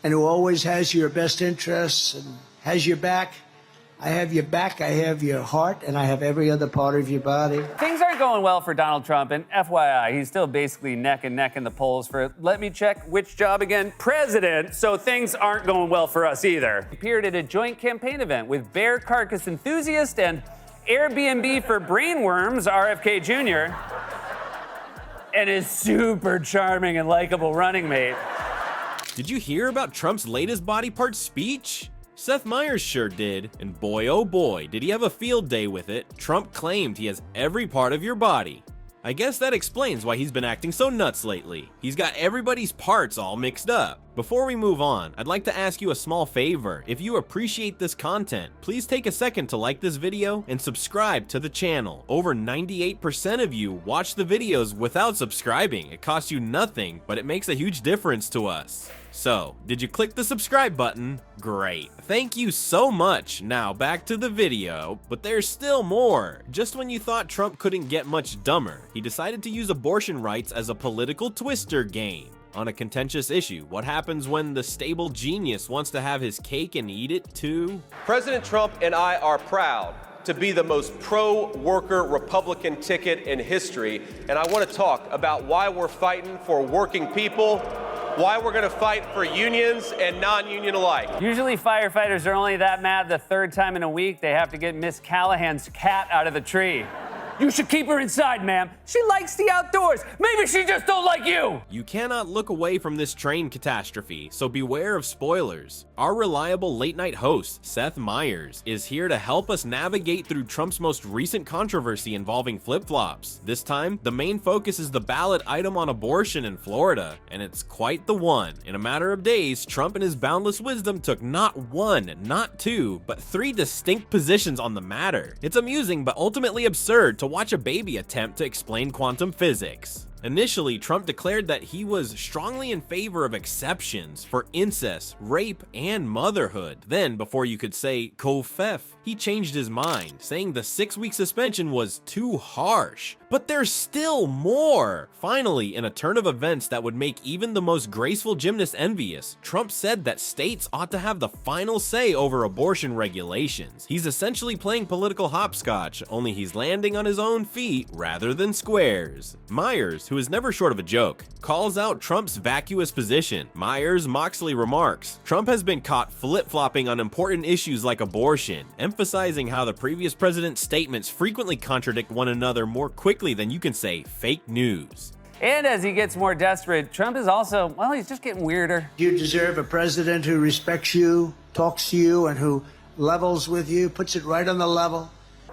and who always has your best interests and has your back. I have your back, I have your heart, and I have every other part of your body. Things aren't going well for Donald Trump, and FYI, he's still basically neck and neck in the polls for, let me check, which job again? President, so things aren't going well for us either. He appeared at a joint campaign event with bear carcass enthusiast and Airbnb for brainworms, RFK Jr., and his super charming and likable running mate. Did you hear about Trump's latest body part speech? Seth Myers sure did, and boy oh boy did he have a field day with it. Trump claimed he has every part of your body. I guess that explains why he's been acting so nuts lately. He's got everybody's parts all mixed up. Before we move on, I'd like to ask you a small favor. If you appreciate this content, please take a second to like this video and subscribe to the channel. Over 98% of you watch the videos without subscribing. It costs you nothing, but it makes a huge difference to us. So, did you click the subscribe button? Great. Thank you so much. Now back to the video, but there's still more. Just when you thought Trump couldn't get much dumber, he decided to use abortion rights as a political twister game. On a contentious issue, what happens when the stable genius wants to have his cake and eat it too? President Trump and I are proud to be the most pro-worker Republican ticket in history, and I want to talk about why we're fighting for working people, why we're going to fight for unions and non-union alike. Usually firefighters are only that mad the third time in a week they have to get Miss Callahan's cat out of the tree. You should keep her inside, ma'am. She likes the outdoors. Maybe she just don't like you. You cannot look away from this train catastrophe, so beware of spoilers. Our reliable late-night host, Seth Myers, is here to help us navigate through Trump's most recent controversy involving flip-flops. This time, the main focus is the ballot item on abortion in Florida, and it's quite the one. In a matter of days, Trump and his boundless wisdom took not one, not two, but three distinct positions on the matter. It's amusing but ultimately absurd to watch a baby attempt to explain quantum physics. Initially, Trump declared that he was strongly in favor of exceptions for incest, rape, and motherhood. Then, before you could say covfefe, he changed his mind, saying the 6-week suspension was too harsh. But there's still more! Finally, in a turn of events that would make even the most graceful gymnast envious, Trump said that states ought to have the final say over abortion regulations. He's essentially playing political hopscotch, only he's landing on his own feet rather than squares. Myers, who is never short of a joke, calls out Trump's vacuous position. Myers moxily remarks, Trump has been caught flip-flopping on important issues like abortion, emphasizing how the previous president's statements frequently contradict one another more quickly than you can say fake news. And as he gets more desperate, Trump is also, well, he's just getting weirder. You deserve a president who respects you, talks to you, and who levels with you, puts it right on the level.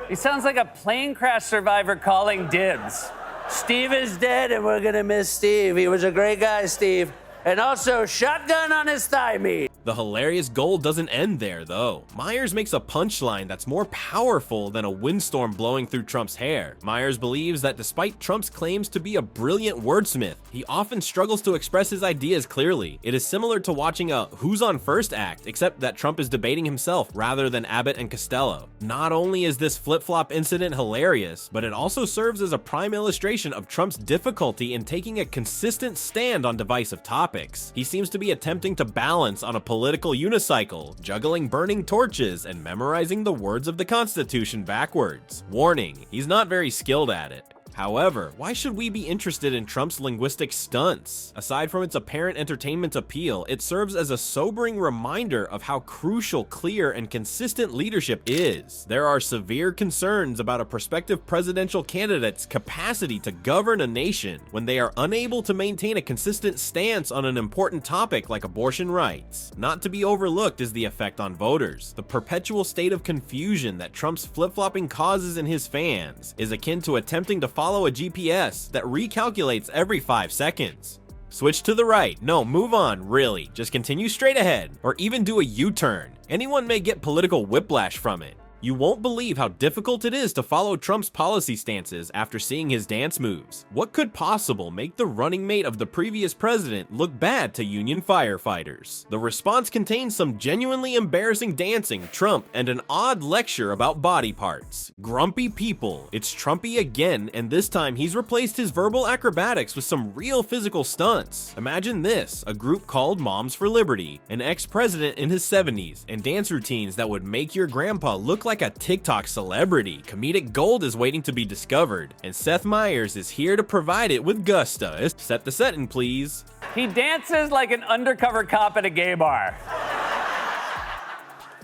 He sounds like a plane crash survivor calling dibs. Steve is dead and we're gonna miss Steve. He was a great guy, Steve. And also, shotgun on his thigh meat. The hilarious gold doesn't end there, though. Myers makes a punchline that's more powerful than a windstorm blowing through Trump's hair. Myers believes that despite Trump's claims to be a brilliant wordsmith, he often struggles to express his ideas clearly. It is similar to watching a Who's on First act, except that Trump is debating himself rather than Abbott and Costello. Not only is this flip-flop incident hilarious, but it also serves as a prime illustration of Trump's difficulty in taking a consistent stand on divisive topics. He seems to be attempting to balance on a political unicycle, juggling burning torches and memorizing the words of the Constitution backwards. Warning, he's not very skilled at it. However, why should we be interested in Trump's linguistic stunts? Aside from its apparent entertainment appeal, it serves as a sobering reminder of how crucial clear and consistent leadership is. There are severe concerns about a prospective presidential candidate's capacity to govern a nation when they are unable to maintain a consistent stance on an important topic like abortion rights. Not to be overlooked is the effect on voters. The perpetual state of confusion that Trump's flip-flopping causes in his fans is akin to attempting to follow a GPS that recalculates every 5 seconds. Switch to the right. No, move on, really. Just continue straight ahead, or even do a U-turn. Anyone may get political whiplash from it. You won't believe how difficult it is to follow Trump's policy stances after seeing his dance moves. What could possibly make the running mate of the previous president look bad to Union firefighters? The response contains some genuinely embarrassing dancing, Trump, and an odd lecture about body parts. Grumpy people, it's Trumpy again, and this time he's replaced his verbal acrobatics with some real physical stunts. Imagine this, a group called Moms for Liberty, an ex-president in his 70s, and dance routines that would make your grandpa look like a TikTok celebrity. Comedic gold is waiting to be discovered, and Seth Myers is here to provide it with gusto. Set the setting, please. He dances like an undercover cop at a gay bar.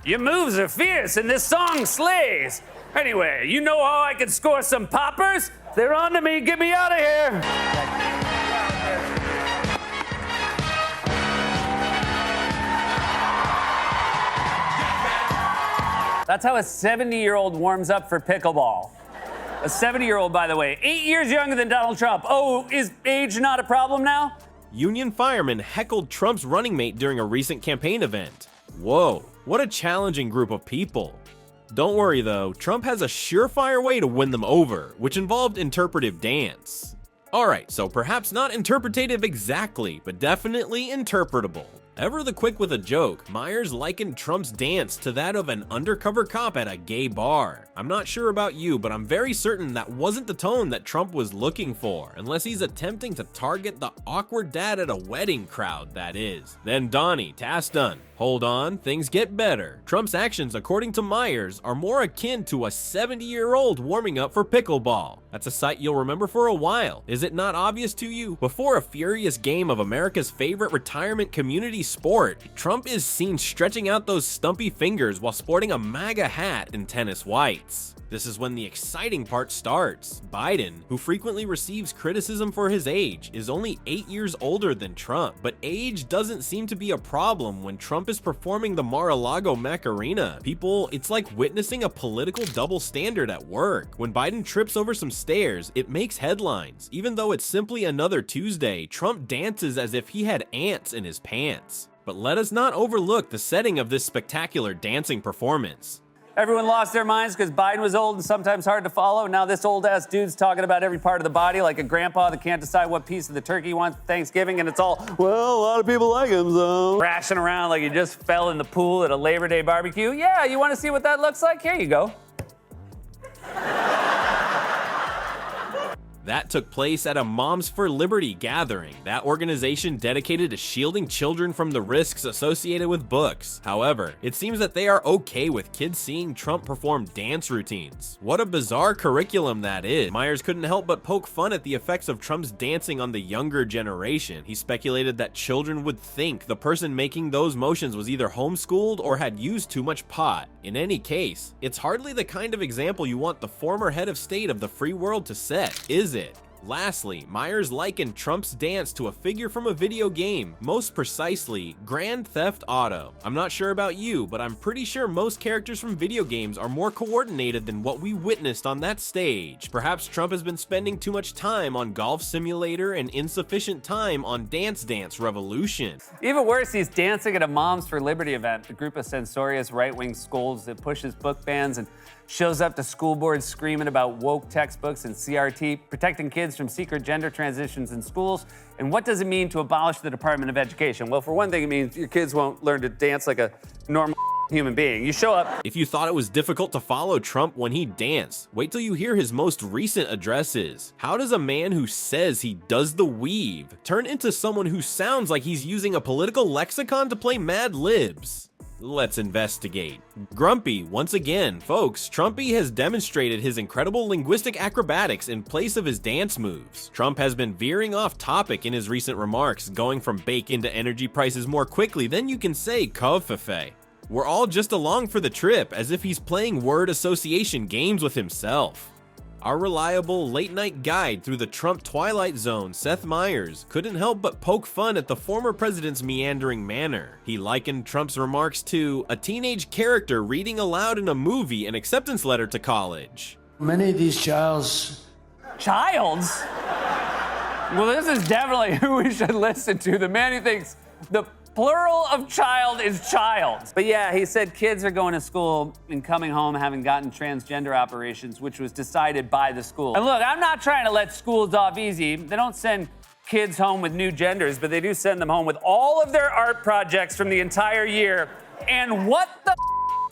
Your moves are fierce and this song slays. Anyway, you know how I can score some poppers? They're on to me, get me out of here. That's how a 70-year-old warms up for pickleball. A 70-year-old, by the way, 8 years younger than Donald Trump. Oh, is age not a problem now? Union firemen heckled Trump's running mate during a recent campaign event. Whoa, what a challenging group of people. Don't worry though, Trump has a surefire way to win them over, which involved interpretive dance. Alright, so perhaps not interpretative exactly, but definitely interpretable. Ever the quick with a joke, Myers likened Trump's dance to that of an undercover cop at a gay bar. I'm not sure about you, but I'm very certain that wasn't the tone that Trump was looking for, unless he's attempting to target the awkward dad at a wedding crowd, that is. Then Donnie, task done. Hold on, things get better. Trump's actions, according to Myers, are more akin to a 70-year-old warming up for pickleball. That's a sight you'll remember for a while. Is it not obvious to you? Before a furious game of America's favorite retirement community sport, Trump is seen stretching out those stumpy fingers while sporting a MAGA hat and tennis whites. This is when the exciting part starts. Biden, who frequently receives criticism for his age, is only 8 years older than Trump, but age doesn't seem to be a problem when Trump is performing the Mar-a-Lago Macarena. People, it's like witnessing a political double standard at work. When Biden trips over some stairs, it makes headlines. Even though it's simply another Tuesday, Trump dances as if he had ants in his pants. But let us not overlook the setting of this spectacular dancing performance. Everyone lost their minds because Biden was old and sometimes hard to follow. Now this old-ass dude's talking about every part of the body like a grandpa that can't decide what piece of the turkey he wants for Thanksgiving, and it's all, well, a lot of people like him, so. Thrashing around like he just fell in the pool at a Labor Day barbecue. Yeah, you want to see what that looks like? Here you go. That took place at a Moms for Liberty gathering, that organization dedicated to shielding children from the risks associated with books. However, it seems that they are okay with kids seeing Trump perform dance routines. What a bizarre curriculum that is. Myers couldn't help but poke fun at the effects of Trump's dancing on the younger generation. He speculated that children would think the person making those motions was either homeschooled or had used too much pot. In any case, it's hardly the kind of example you want the former head of state of the free world to set, is it? Lastly, Myers likened Trump's dance to a figure from a video game, most precisely, Grand Theft Auto. I'm not sure about you, but I'm pretty sure most characters from video games are more coordinated than what we witnessed on that stage. Perhaps Trump has been spending too much time on Golf Simulator and insufficient time on Dance Dance Revolution. Even worse, he's dancing at a Moms for Liberty event, a group of censorious right-wing scolds that pushes book bans and shows up to school boards screaming about woke textbooks and CRT, protecting kids from secret gender transitions in schools. And what does it mean to abolish the Department of Education? Well, for one thing, it means your kids won't learn to dance like a normal human being. You show up. If you thought it was difficult to follow Trump when he danced, wait till you hear his most recent addresses. How does a man who says he does the weave turn into someone who sounds like he's using a political lexicon to play Mad Libs? Let's investigate. Grumpy, once again, folks, Trumpy has demonstrated his incredible linguistic acrobatics in place of his dance moves. Trump has been veering off topic in his recent remarks, going from bacon to energy prices more quickly than you can say coffee. We're all just along for the trip, as if he's playing word association games with himself. Our reliable late-night guide through the Trump twilight zone, Seth Myers, couldn't help but poke fun at the former president's meandering manner. He likened Trump's remarks to a teenage character reading aloud in a movie an acceptance letter to college. Many of these childs. Well, this is definitely who we should listen to. The man who thinks the plural of child is child. But yeah, he said kids are going to school and coming home having gotten transgender operations, which was decided by the school. And look, I'm not trying to let schools off easy. They don't send kids home with new genders, but they do send them home with all of their art projects from the entire year. And what the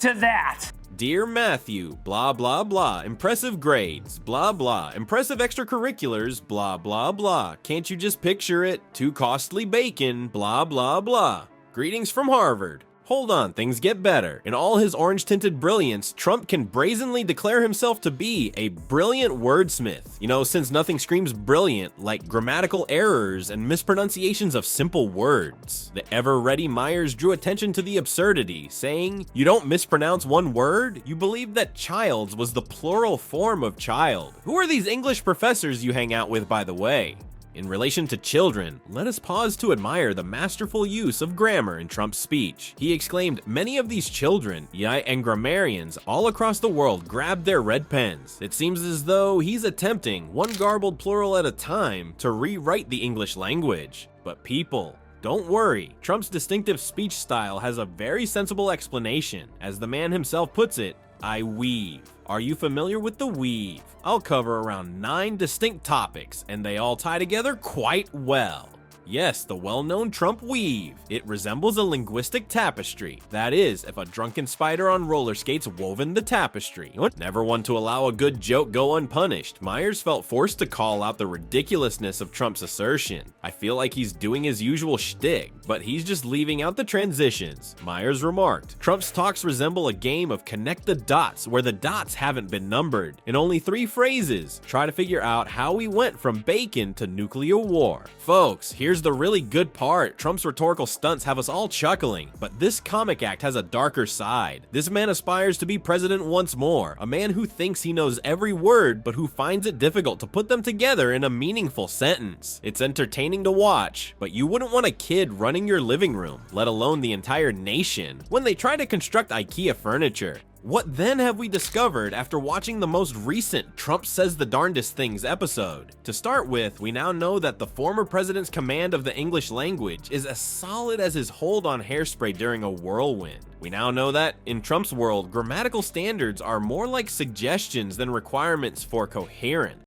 to that? Dear Matthew, blah blah blah, impressive grades, blah blah, impressive extracurriculars, blah blah blah. Can't you just picture it? Too costly bacon, blah blah blah. Greetings from Harvard. Hold on, things get better. In all his orange-tinted brilliance, Trump can brazenly declare himself to be a brilliant wordsmith. You know, since nothing screams brilliant like grammatical errors and mispronunciations of simple words. The ever-ready Myers drew attention to the absurdity, saying, "You don't mispronounce one word? You believe that child's was the plural form of child. Who are these English professors you hang out with, by the way?" In relation to children, let us pause to admire the masterful use of grammar in Trump's speech. He exclaimed, "Many of these children, and grammarians all across the world grabbed their red pens." It seems as though he's attempting, one garbled plural at a time, to rewrite the English language. But people, don't worry, Trump's distinctive speech style has a very sensible explanation. As the man himself puts it, I weave. Are you familiar with the weave? I'll cover around 9 distinct topics, and they all tie together quite well. Yes, the well-known Trump weave. It resembles a linguistic tapestry. That is, if a drunken spider on roller skates woven the tapestry. Never one to allow a good joke go unpunished, Myers felt forced to call out the ridiculousness of Trump's assertion. I feel like he's doing his usual shtick, but he's just leaving out the transitions. Myers remarked, Trump's talks resemble a game of connect the dots where the dots haven't been numbered. In only 3 phrases, try to figure out how we went from bacon to nuclear war. Folks, here's the really good part. Trump's rhetorical stunts have us all chuckling, but this comic act has a darker side. This man aspires to be president once more, a man who thinks he knows every word, but who finds it difficult to put them together in a meaningful sentence. It's entertaining to watch, but you wouldn't want a kid running your living room, let alone the entire nation, when they try to construct IKEA furniture. What then have we discovered after watching the most recent Trump Says the Darndest Things episode? To start with, we now know that the former president's command of the English language is as solid as his hold on hairspray during a whirlwind. We now know that, in Trump's world, grammatical standards are more like suggestions than requirements for coherence.